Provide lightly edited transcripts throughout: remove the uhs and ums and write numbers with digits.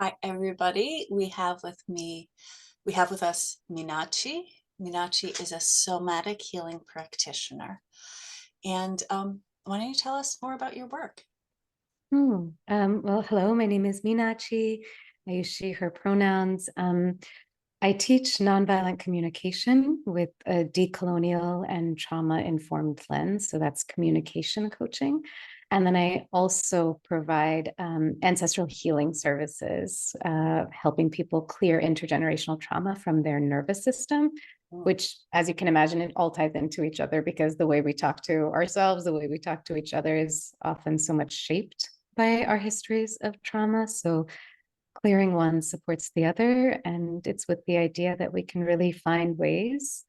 Hi, everybody. We have with us Meenadchi. Meenadchi is a somatic healing practitioner. And why don't you tell us more about your work? Well, hello, my name is Meenadchi. I use she, her pronouns. I teach nonviolent communication with a decolonial and trauma-informed lens. So that's communication coaching. And then I also provide ancestral healing services, helping people clear intergenerational trauma from their nervous system, Mm. which, as you can imagine, it all ties into each other because the way we talk to ourselves, the way we talk to each other is often so much shaped by our histories of trauma. So clearing one supports the other. And it's with the idea that we can really find ways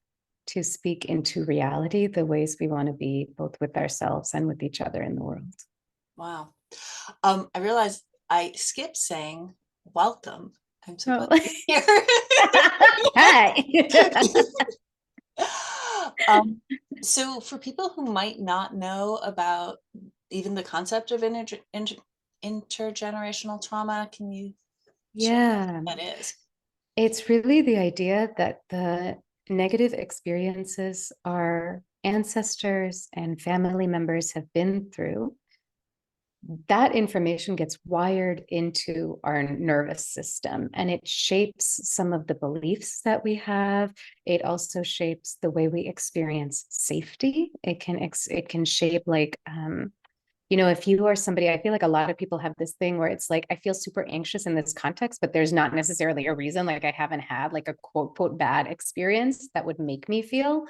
to speak into reality, the ways we want to be, both with ourselves and with each other in the world. Wow. I realized I skipped saying welcome. I'm so Oh. glad to be here. Hi. Um, so for people who might not know about even the concept of intergenerational trauma, can you share Yeah, what that is? it's really the idea that the negative experiences our ancestors and family members have been through, that information gets wired into our nervous system and it shapes some of the beliefs that we have. It also shapes the way we experience safety. It can shape if you are somebody, I feel like a lot of people have this thing where it's like, I feel super anxious in this context, but there's not necessarily a reason. Like I haven't had like a quote, quote, bad experience that would make me feel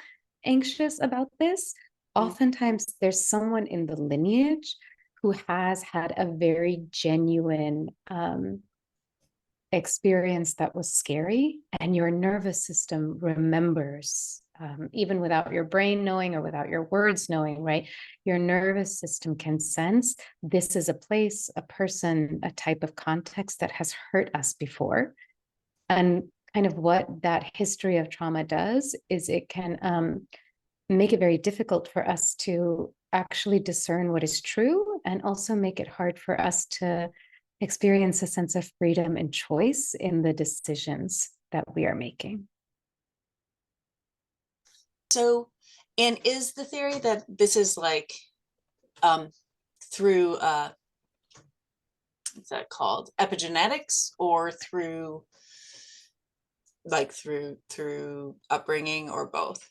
anxious about this. Mm. Oftentimes there's someone in the lineage who has had a very genuine experience that was scary, and your nervous system remembers, even without your brain knowing or without your words knowing, right? Your nervous system can sense this is a place, a person, a type of context that has hurt us before. And kind of what that history of trauma does is it can make it very difficult for us to actually discern what is true, and also make it hard for us to experience a sense of freedom and choice in the decisions that we are making. So, and is the theory that this is like um, through what's that called, epigenetics, or through through upbringing, or both?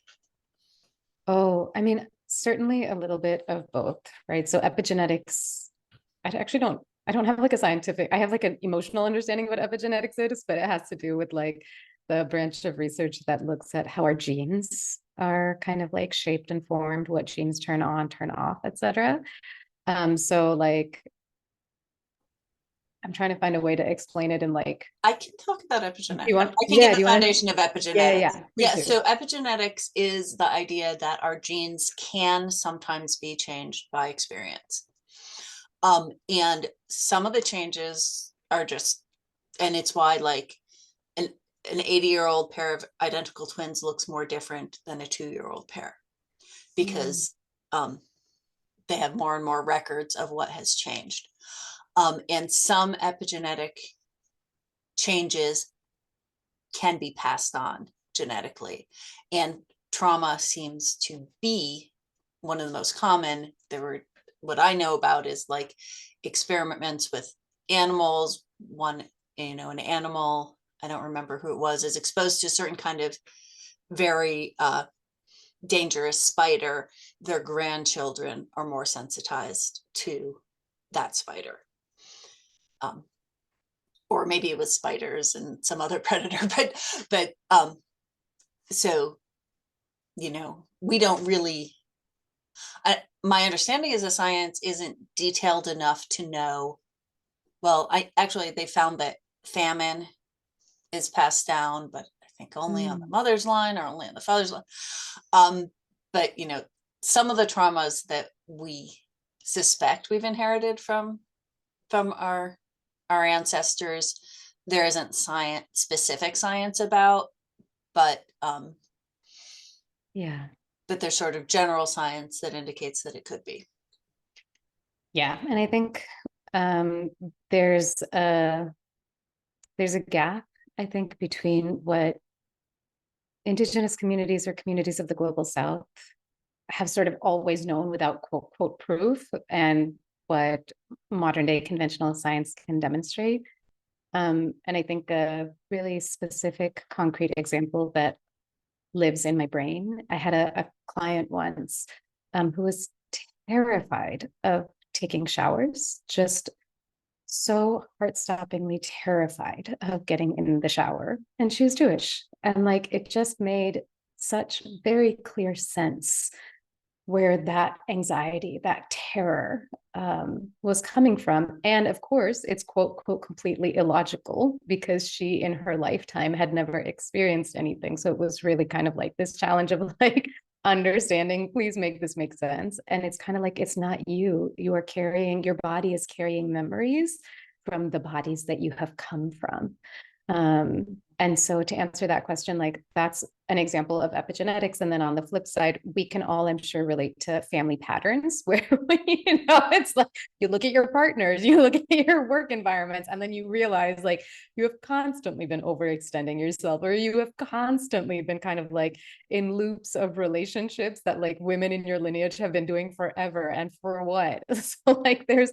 Oh, I mean, certainly a little bit of both, right? So epigenetics, I don't have like a scientific, I have like an emotional understanding of what epigenetics is, but it has to do with like the branch of research that looks at how our genes are kind of like shaped and formed, what genes turn on, turn off, etc. So like I'm trying to find a way to explain it in like, I can talk about do epigenetics. you want, I can give yeah, a do you want to, foundation of yeah, epigenetics. yeah, please Yeah, do. so epigenetics is the idea that our genes can sometimes be changed by experience. And some of the changes are just, and it's why like an 80-year-old pair of identical twins looks more different than a 2-year-old pair, Mm. because they have more and more records of what has changed. And some epigenetic changes can be passed on genetically. And trauma seems to be one of the most common. What I know about is like experiments with animals. One, an animal, I don't remember who it was, is exposed to a certain kind of very dangerous spider. Their grandchildren are more sensitized to that spider. Um, or maybe it was spiders and some other predator, but so we don't really, my understanding is the science isn't detailed enough to know. Well, they found that famine is passed down, but I think only on the Mm. mother's line or only on the father's line. um but some of the traumas that we suspect we've inherited from our ancestors, there isn't specific science about, but Yeah. there's sort of general science that indicates that it could be. Yeah. And I think um, there's there's a gap, I think, between what Indigenous communities or communities of the global South have sort of always known without quote, quote proof, and what modern day conventional science can demonstrate. And I think a really specific, concrete example that lives in my brain. I had a client once who was terrified of taking showers, just so heart-stoppingly terrified of getting in the shower. And she was Jewish. And like it just made such very clear sense where that anxiety, that terror was coming from. And of course, it's quote, quote, completely illogical because she in her lifetime had never experienced anything. So it was really kind of like this challenge of like understanding, please make this make sense. And it's kind of like, it's not you. You are carrying, your body is carrying memories from the bodies that you have come from. And so to answer that question, like that's an example of epigenetics. And then on the flip side, we can all, I'm sure, relate to family patterns where, it's like you look at your partners, you look at your work environments, and then you realize like you have constantly been overextending yourself, or you have constantly been kind of like in loops of relationships that like women in your lineage have been doing forever. And for what? So like there's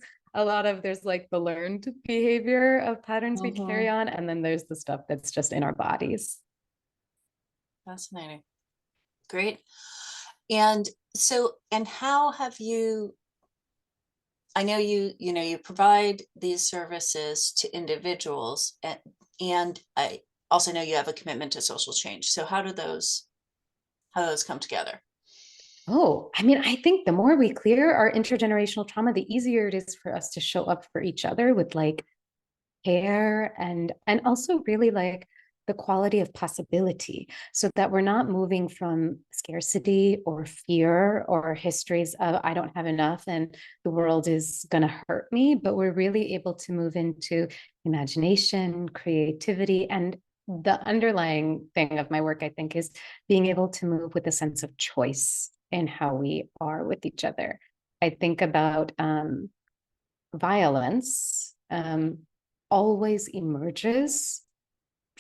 like the learned behavior of patterns we carry on, and then there's the stuff that's just in our bodies. Fascinating. Great. And so, and how have you, I know you provide these services to individuals, and I also know you have a commitment to social change. So how do those come together? Oh, I mean, I think the more we clear our intergenerational trauma, the easier it is for us to show up for each other with like care and also really like the quality of possibility, so that we're not moving from scarcity or fear or histories of I don't have enough and the world is going to hurt me, but we're really able to move into imagination, creativity. And the underlying thing of my work, I think, is being able to move with a sense of choice in how we are with each other. I think about violence always emerges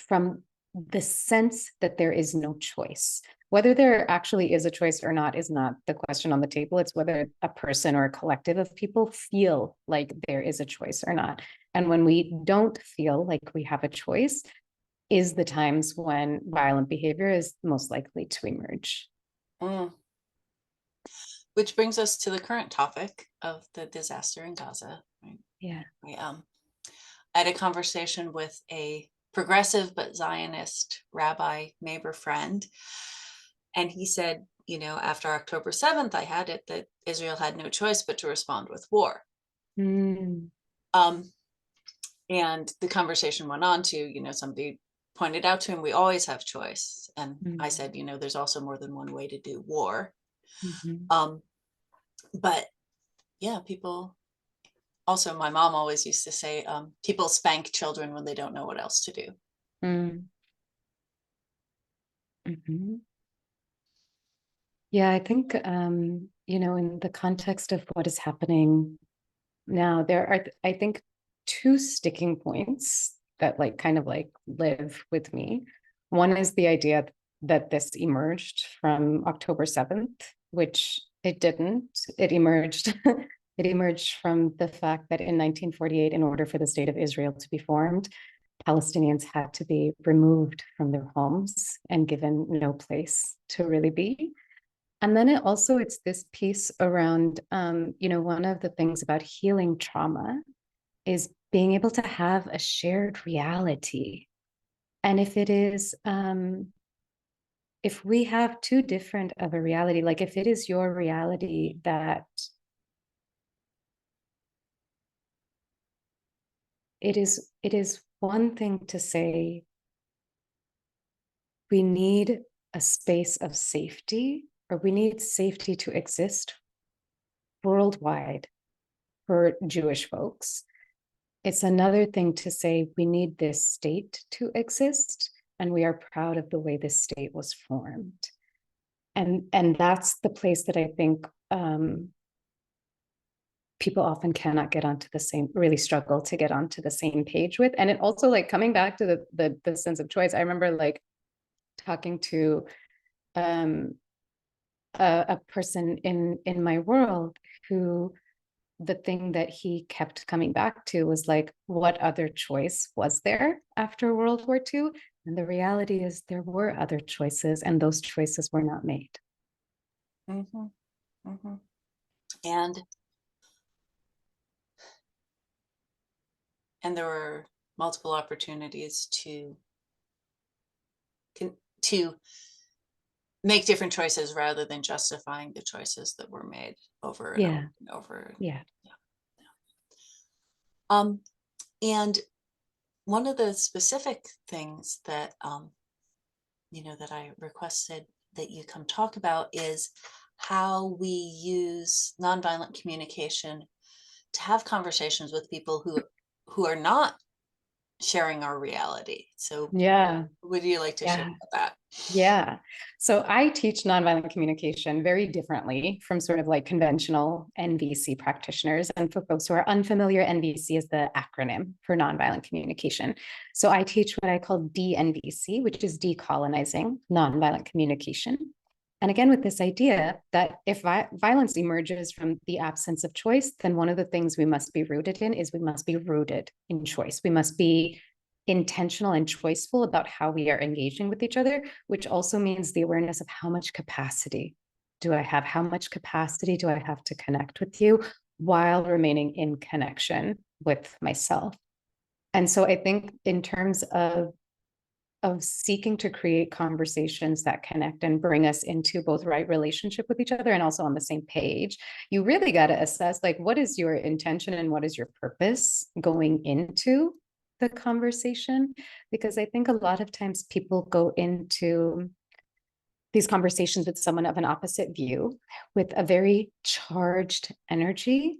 from the sense that there is no choice. Whether there actually is a choice or not is not the question on the table. It's whether a person or a collective of people feel like there is a choice or not. And when we don't feel like we have a choice, is the times when violent behavior is most likely to emerge. Mm. Which brings us to the current topic of the disaster in Gaza. Right? Yeah. I had a conversation with a progressive but Zionist rabbi neighbor friend, and he said, after October 7th, I had it that Israel had no choice but to respond with war. Mm. Um, and the conversation went on to, somebody pointed out to him, we always have choice. And I said, there's also more than one way to do war. Mm-hmm. But yeah, people also, my mom always used to say, people spank children when they don't know what else to do. Mm. Mm-hmm. Yeah, I think, in the context of what is happening now, there are, I think, two sticking points that like kind of like live with me. One is the idea that this emerged from October 7th, which it didn't. It emerged, it emerged from the fact that in 1948, in order for the state of Israel to be formed, Palestinians had to be removed from their homes and given no place to really be. And then it's this piece around, one of the things about healing trauma is being able to have a shared reality. And if we have too different of a reality, like if it is your reality that it is one thing to say, we need a space of safety, or we need safety to exist worldwide for Jewish folks. It's another thing to say we need this state to exist, and we are proud of the way this state was formed. And that's the place that I think people often cannot get onto the same, really struggle to get onto the same page with. And it also, like, coming back to the sense of choice, I remember like talking to a person in my world who, the thing that he kept coming back to was like, what other choice was there after World War II? And the reality is there were other choices, and those choices were not made. Mm-hmm. Mm-hmm. And there were multiple opportunities to make different choices rather than justifying the choices that were made over and over Yeah. and over. Yeah. Yeah. Um, and one of the specific things that that I requested that you come talk about is how we use nonviolent communication to have conversations with people who are not sharing our reality. So Yeah. would you like to share Yeah. about that? Yeah. So I teach nonviolent communication very differently from sort of like conventional NVC practitioners. And for folks who are unfamiliar, NVC is the acronym for nonviolent communication. So I teach what I call DNVC, which is decolonizing nonviolent communication. And again, with this idea that if violence emerges from the absence of choice, then one of the things we must be rooted in is we must be rooted in choice. We must be intentional and choiceful about how we are engaging with each other, which also means the awareness of how much capacity do I have? How much capacity do I have to connect with you while remaining in connection with myself? And so I think in terms of seeking to create conversations that connect and bring us into both right relationship with each other and also on the same page, you really got to assess like what is your intention and what is your purpose going into the conversation. Because I think a lot of times people go into these conversations with someone of an opposite view with a very charged energy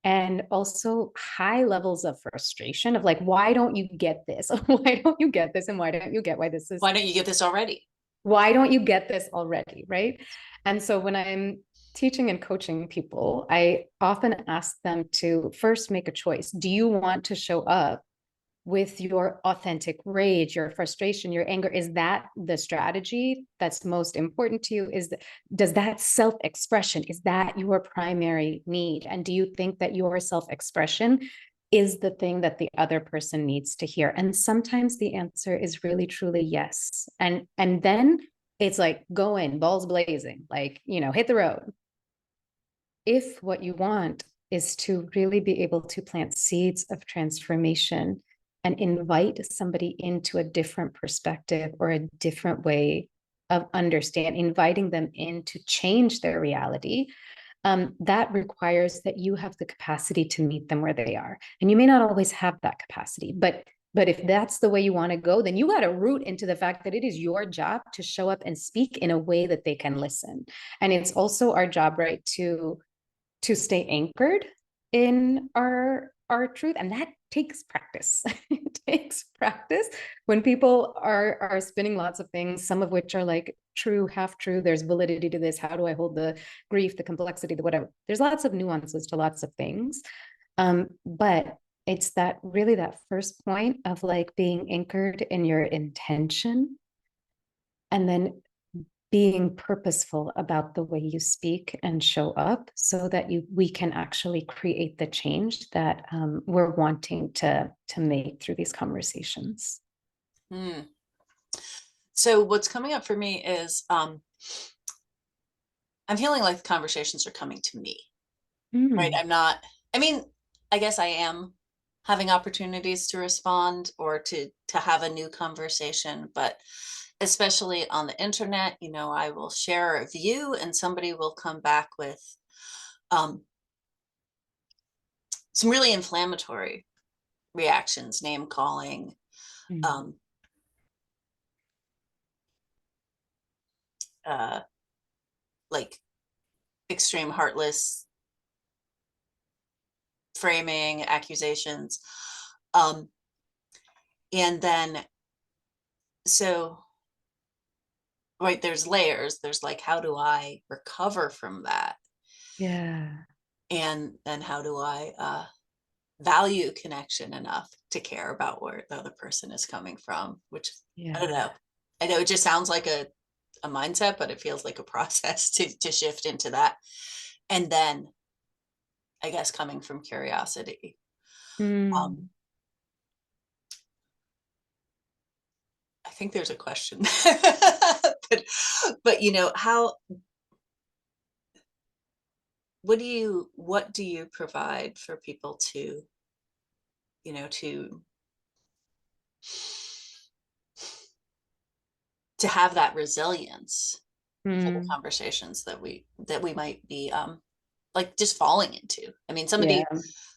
and also high levels of frustration of like, why don't you get this? Why don't you get this? And why don't you get why this is, Why don't you get this already? why don't you get this already? Right. And so when I'm teaching and coaching people, I often ask them to first make a choice. Do you want to show up with your authentic rage, your frustration, your anger? Is that the strategy that's most important to you? Does that self-expression, is that your primary need? And do you think that your self-expression is the thing that the other person needs to hear? And sometimes the answer is really truly yes. And then it's like go in, balls blazing, like, hit the road. If what you want is to really be able to plant seeds of transformation and invite somebody into a different perspective or a different way of understanding, inviting them in to change their reality, that requires that you have the capacity to meet them where they are. And you may not always have that capacity, but if that's the way you want to go, then you got to root into the fact that it is your job to show up and speak in a way that they can listen. And it's also our job, right, to stay anchored in our truth, and that takes practice. It takes practice when people are spinning lots of things, some of which are like true, half true, there's validity to this, how do I hold the grief, the complexity, the whatever, there's lots of nuances to lots of things, but it's that really that first point of like being anchored in your intention and then being purposeful about the way you speak and show up so that we can actually create the change that we're wanting to make through these conversations. Hmm. So what's coming up for me is I'm feeling like the conversations are coming to me, right? Mm. I'm not, I mean, I guess I am having opportunities to respond or to have a new conversation, but especially on the internet, I will share a view and somebody will come back with um, some really inflammatory reactions, name calling, Mm. um, uh, like extreme heartless framing, accusations. Um, and then, so, right, there's layers. There's like, how do I recover from that? Yeah. and how do I value connection enough to care about where the other person is coming from, which I don't know. I know it just sounds like a mindset, but it feels like a process to shift into that. And then I guess coming from curiosity. Um, Mm. I think there's a question, but how, what do you provide for people to, to have that resilience for the Mm. conversations that we might be like just falling into. I mean, Yeah. somebody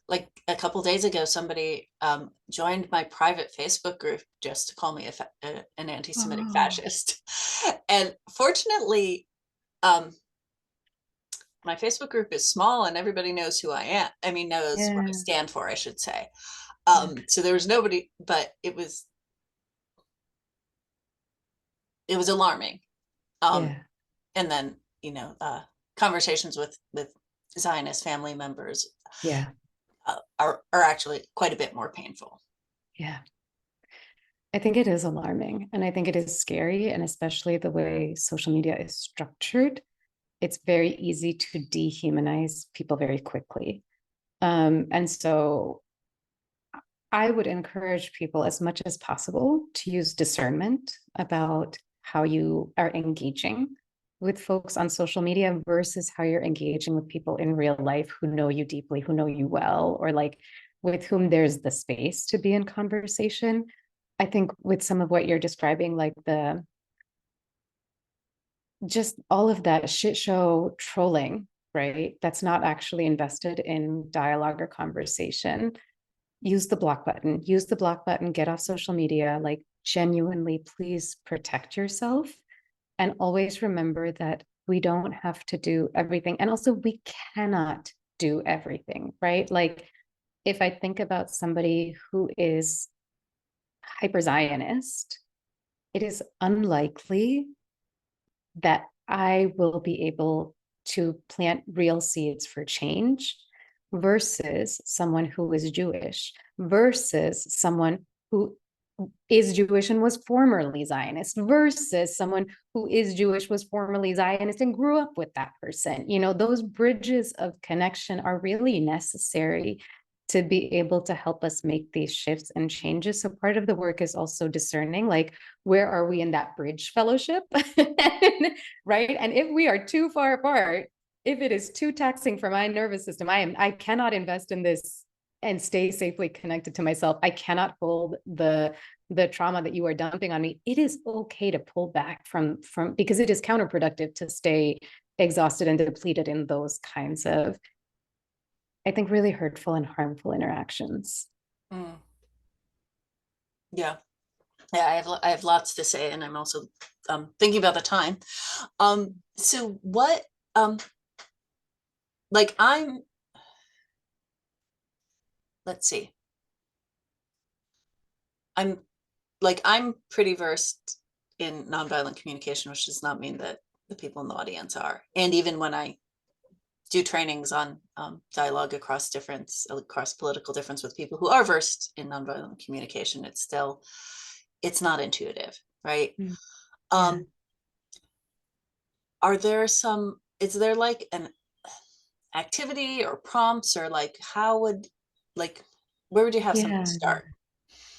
like a couple days ago, somebody joined my private Facebook group just to call me an anti-Semitic Oh, fascist. And fortunately, um, my Facebook group is small and everybody knows who I am. I mean, knows what I yeah. stand for, I should say. Yeah. So there was nobody, but it was alarming. Um, Yeah. and then, conversations with Zionist family members Yeah. are actually quite a bit more painful. Yeah. I think it is alarming and I think it is scary. And especially the way social media is structured, it's very easy to dehumanize people very quickly. And so I would encourage people as much as possible to use discernment about how you are engaging with folks on social media versus how you're engaging with people in real life who know you deeply, who know you well, or like with whom there's the space to be in conversation. I think with some of what you're describing, like the just all of that shit show trolling, right? That's not actually invested in dialogue or conversation. Use the block button, get off social media, like genuinely, please protect yourself. And always remember that we don't have to do everything. And also, we cannot do everything, right? Like, if I think about somebody who is hyper Zionist, it is unlikely that I will be able to plant real seeds for change versus someone who is Jewish, versus someone who is Jewish and was formerly Zionist, versus someone who is Jewish, was formerly Zionist, and grew up with that person. You know, those bridges of connection are really necessary to be able to help us make these shifts and changes. So part of the work is also discerning, like, where are we in that bridge fellowship? Right. And if we are too far apart, if it is too taxing for my nervous system, I cannot invest in this and stay safely connected to myself. I cannot hold the trauma that you are dumping on me. It is okay to pull back from because it is counterproductive to stay exhausted and depleted in those kinds of, I think, really hurtful and harmful interactions. Mm, yeah. Yeah, I have lots to say, and I'm also thinking about the time. So what, um, like let's see, I'm I'm pretty versed in nonviolent communication, which does not mean that the people in the audience are. And even when I do trainings on dialogue across political difference with people who are versed in nonviolent communication, it's not intuitive, right? Mm. Yeah. Um, is there like an activity or prompts, or like like where would you have somebody Yeah. start?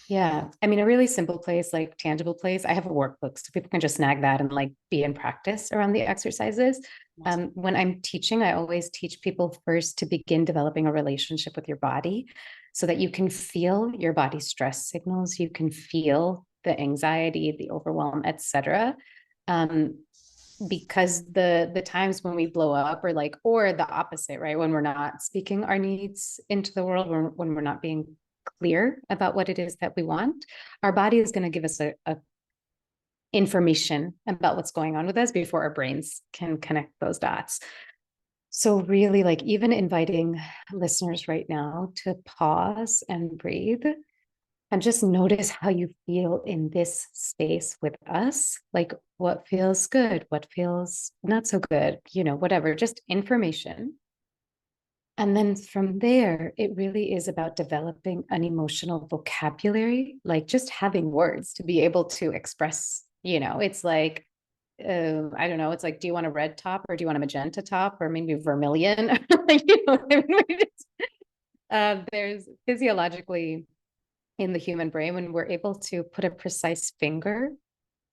Yeah. I mean, a really simple place, like tangible place. I have a workbook so people can just snag that and like be in practice around the exercises. When I'm teaching, I always teach people first to begin developing a relationship with your body so that you can feel your body's stress signals. You can feel the anxiety, the overwhelm, etc. Um, because the times when we blow up or like, or the opposite, right? When we're not speaking our needs into the world, when we're not being clear about what it is that we want, our body is going to give us a information about what's going on with us before our brains can connect those dots. So really, like, even inviting listeners right now to pause and breathe and just notice how you feel in this space with us. Like, what feels good, what feels not so good, whatever, just information. And then from there, it really is about developing an emotional vocabulary, like just having words to be able to express, it's like, I don't know, it's like, do you want a red top or do you want a magenta top or maybe vermilion? What I mean? There's physiologically in the human brain, when we're able to put a precise finger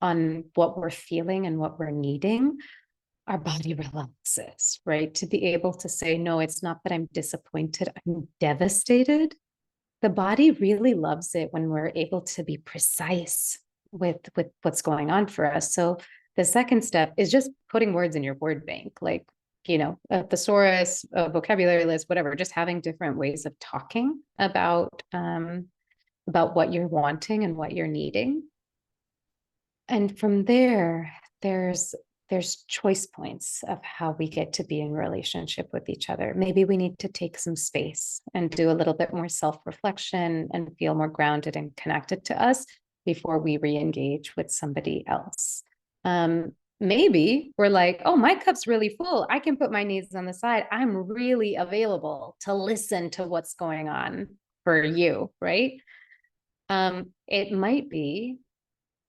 on what we're feeling and what we're needing, our body relaxes, right? To be able to say, no, it's not that I'm disappointed, I'm devastated. The body really loves it when we're able to be precise with what's going on for us. So the second step is just putting words in your word bank, like, a thesaurus, a vocabulary list, whatever, just having different ways of talking about what you're wanting and what you're needing. And from there, there's choice points of how we get to be in relationship with each other. Maybe we need to take some space and do a little bit more self-reflection and feel more grounded and connected to us before we re-engage with somebody else. Maybe we're like, oh, my cup's really full. I can put my needs on the side. I'm really available to listen to what's going on for you, right? It might be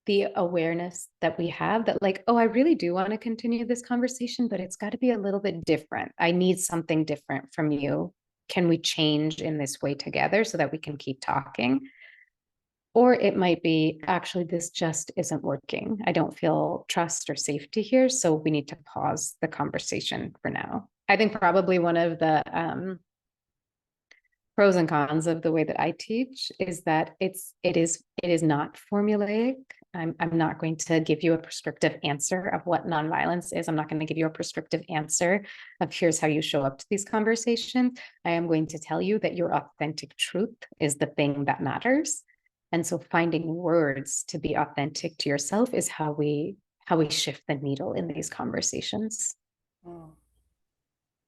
the awareness that we have that, like, oh, I really do want to continue this conversation, but it's got to be a little bit different. I need something different from you. Can we change in this way together so that we can keep talking? Or it might be, actually, this just isn't working. I don't feel trust or safety here. So we need to pause the conversation for now. I think probably one of the pros and cons of the way that I teach is that it is not formulaic. I'm not going to give you a prescriptive answer of what nonviolence is. I'm not going to give you a prescriptive answer of here's how you show up to these conversations. I am going to tell you that your authentic truth is the thing that matters. And so finding words to be authentic to yourself is how we shift the needle in these conversations. Mm.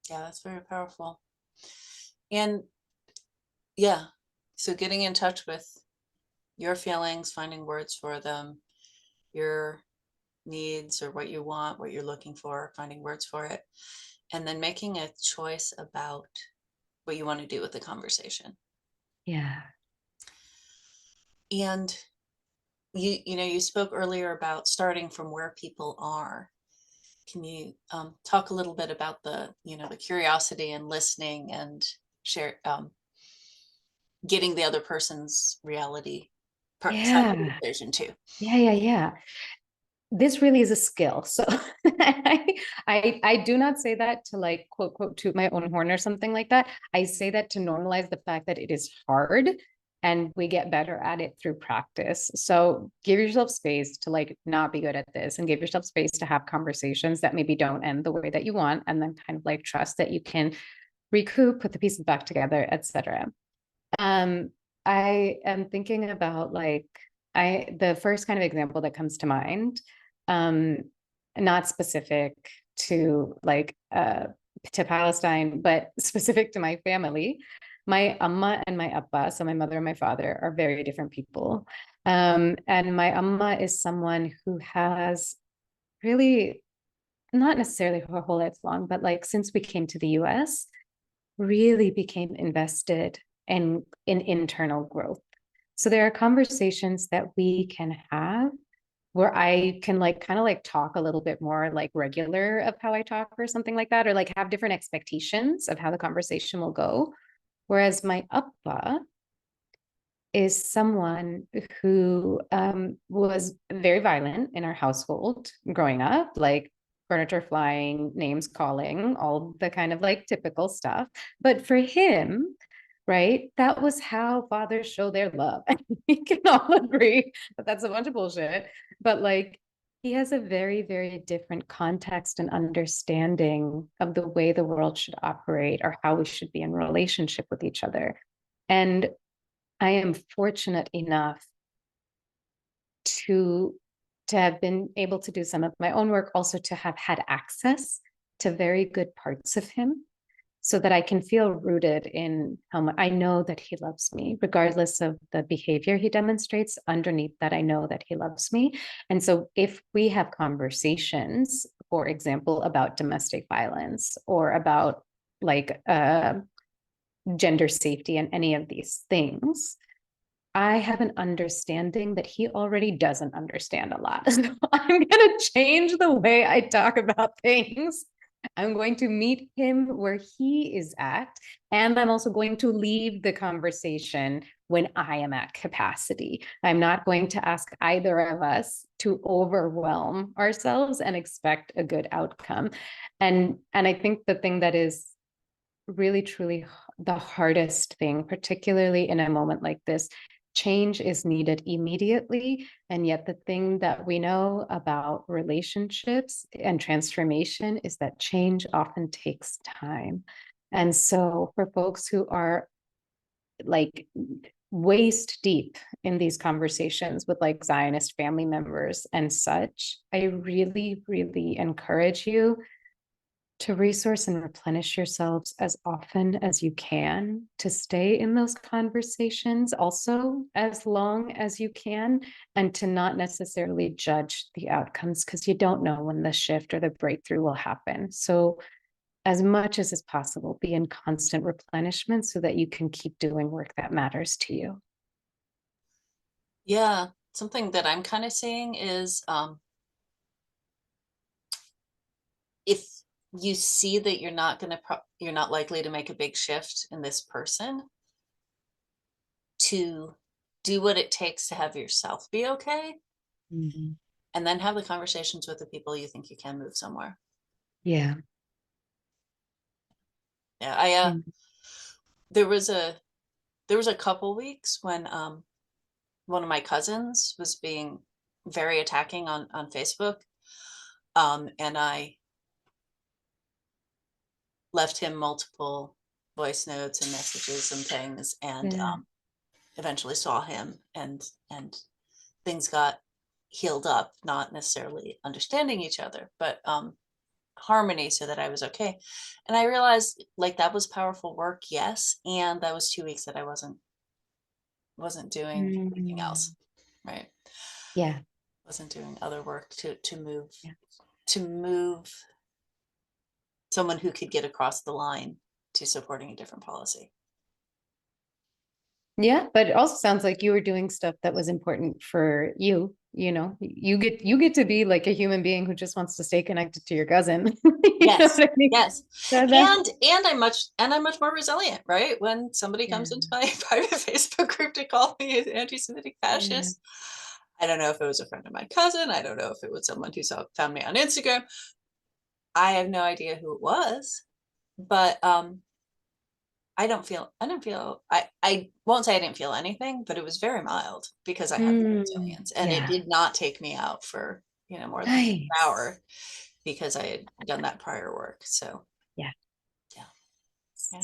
Yeah, that's very powerful. And yeah, so getting in touch with your feelings, finding words for them, your needs or what you want, what you're looking for, finding words for it, and then making a choice about what you want to do with the conversation. Yeah. And you spoke earlier about starting from where people are. Can you talk a little bit about the curiosity and listening and share getting the other person's reality side of the Yeah. equation too? Yeah. This really is a skill. So I do not say that to, like, quote toot my own horn or something like that. I say that to normalize the fact that it is hard and we get better at it through practice. So give yourself space to, like, not be good at this, and give yourself space to have conversations that maybe don't end the way that you want, and then kind of like trust that you can recoup, put the pieces back together, etc. Um, I am thinking about, like, the first kind of example that comes to mind, um, not specific to, like, to Palestine, but specific to my family. My amma and my appa, so my mother and my father, are very different people. And my amma is someone who has really, not necessarily her whole life long, but like since we came to the US, really became invested in internal growth. So there are conversations that we can have where I can, like, kind of like talk a little bit more like regular of how I talk or something like that, or like have different expectations of how the conversation will go. Whereas my appa is someone who was very violent in our household growing up, like furniture flying, names calling, all the kind of like typical stuff. But for him, right, that was how fathers show their love. We can all agree that that's a bunch of bullshit. But like, he has a very, very different context and understanding of the way the world should operate or how we should be in relationship with each other. And I am fortunate enough to have been able to do some of my own work, also to have had access to very good parts of him so that I can feel rooted in how much I know that he loves me, regardless of the behavior he demonstrates. Underneath that, I know that he loves me. And so if we have conversations, for example, about domestic violence or about like gender safety and any of these things, I have an understanding that he already doesn't understand a lot. So I'm going to change the way I talk about things. I'm going to meet him where he is at. And I'm also going to leave the conversation when I am at capacity. I'm not going to ask either of us to overwhelm ourselves and expect a good outcome. And I think the thing that is really, truly the hardest thing, particularly in a moment like this, change is needed immediately. And yet the thing that we know about relationships and transformation is that change often takes time. And so for folks who are like waist deep in these conversations with like Zionist family members and such, I really, really encourage you to resource and replenish yourselves as often as you can, to stay in those conversations also as long as you can, and to not necessarily judge the outcomes because you don't know when the shift or the breakthrough will happen. So as much as is possible, be in constant replenishment so that you can keep doing work that matters to you. Yeah, something that I'm kind of seeing is if you see that you're not likely to make a big shift in this person, to do what it takes to have yourself be okay, and then have the conversations with the people you think you can move somewhere. Yeah. Yeah, Mm. there was a couple weeks when one of my cousins was being very attacking on Facebook, and I left him multiple voice notes and messages and things, and Yeah. eventually saw him, and things got healed up, not necessarily understanding each other, but harmony, so that I was okay. And I realized like that was powerful work, yes, and that was 2 weeks that I wasn't doing anything else, Mm. right? Yeah. Wasn't doing other work to move Yeah. to move someone who could get across the line to supporting a different policy. Yeah, but it also sounds like you were doing stuff that was important for you. You know, you get to be like a human being who just wants to stay connected to your cousin. You know Yes, what I mean? yes. That, I'm much more resilient, right? When somebody yeah, comes into my private Facebook group to call me an anti-Semitic yeah. fascist, I don't know if it was a friend of my cousin. I don't know if it was someone who found me on Instagram. I have no idea who it was, but I won't say I didn't feel anything, but it was very mild because I had the resilience, and it Yeah, did not take me out for, more than an nice. hour because I had done that prior work. So Yeah. yeah. Yeah.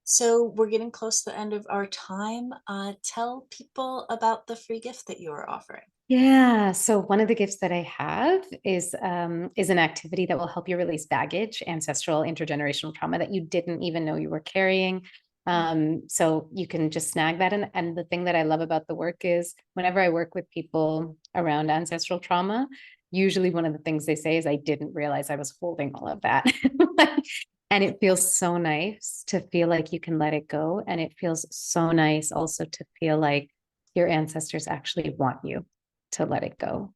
So we're getting close to the end of our time. Tell people about the free gift that you are offering. Yeah. So one of the gifts that I have is an activity that will help you release baggage, ancestral intergenerational trauma that you didn't even know you were carrying. So you can just snag that. And the thing that I love about the work is whenever I work with people around ancestral trauma, usually one of the things they say is, I didn't realize I was holding all of that. And it feels so nice to feel like you can let it go. And it feels so nice also to feel like your ancestors actually want you to let it go.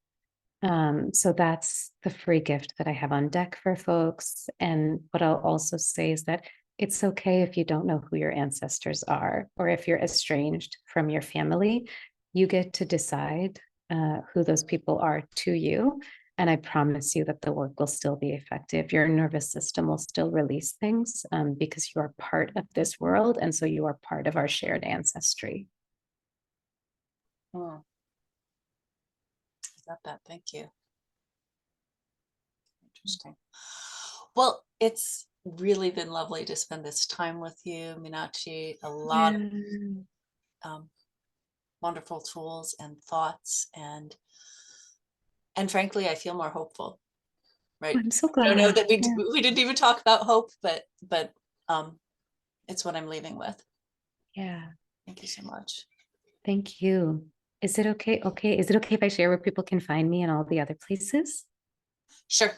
So that's the free gift that I have on deck for folks. And what I'll also say is that it's okay if you don't know who your ancestors are, or if you're estranged from your family. You get to decide who those people are to you. And I promise you that the work will still be effective. Your nervous system will still release things because you are part of this world. And so you are part of our shared ancestry. Hmm. I got that. Thank you. Interesting. Well, it's really been lovely to spend this time with you, Meenadchi. A lot of Yeah. um, wonderful tools and thoughts, and frankly, I feel more hopeful. Right? I'm so I don't know glad. that we Yeah. we didn't even talk about hope, but um, it's what I'm leaving with. Yeah. Thank you so much. Thank you. Is it okay? Okay. Is it okay if I share where people can find me and all the other places? Sure.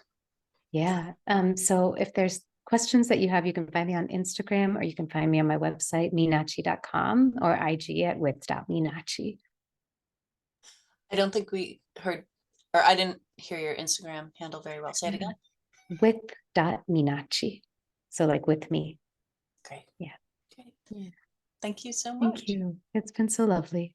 Yeah. So if there's questions that you have, you can find me on Instagram, or you can find me on my website, meenadchi.com, or IG at with.meenadchi. I don't think we heard, or I didn't hear your Instagram handle very well. Say it again. With.meenadchi. So like with me. Great. Yeah. Great. Thank you so Thank much. you. It's been so lovely.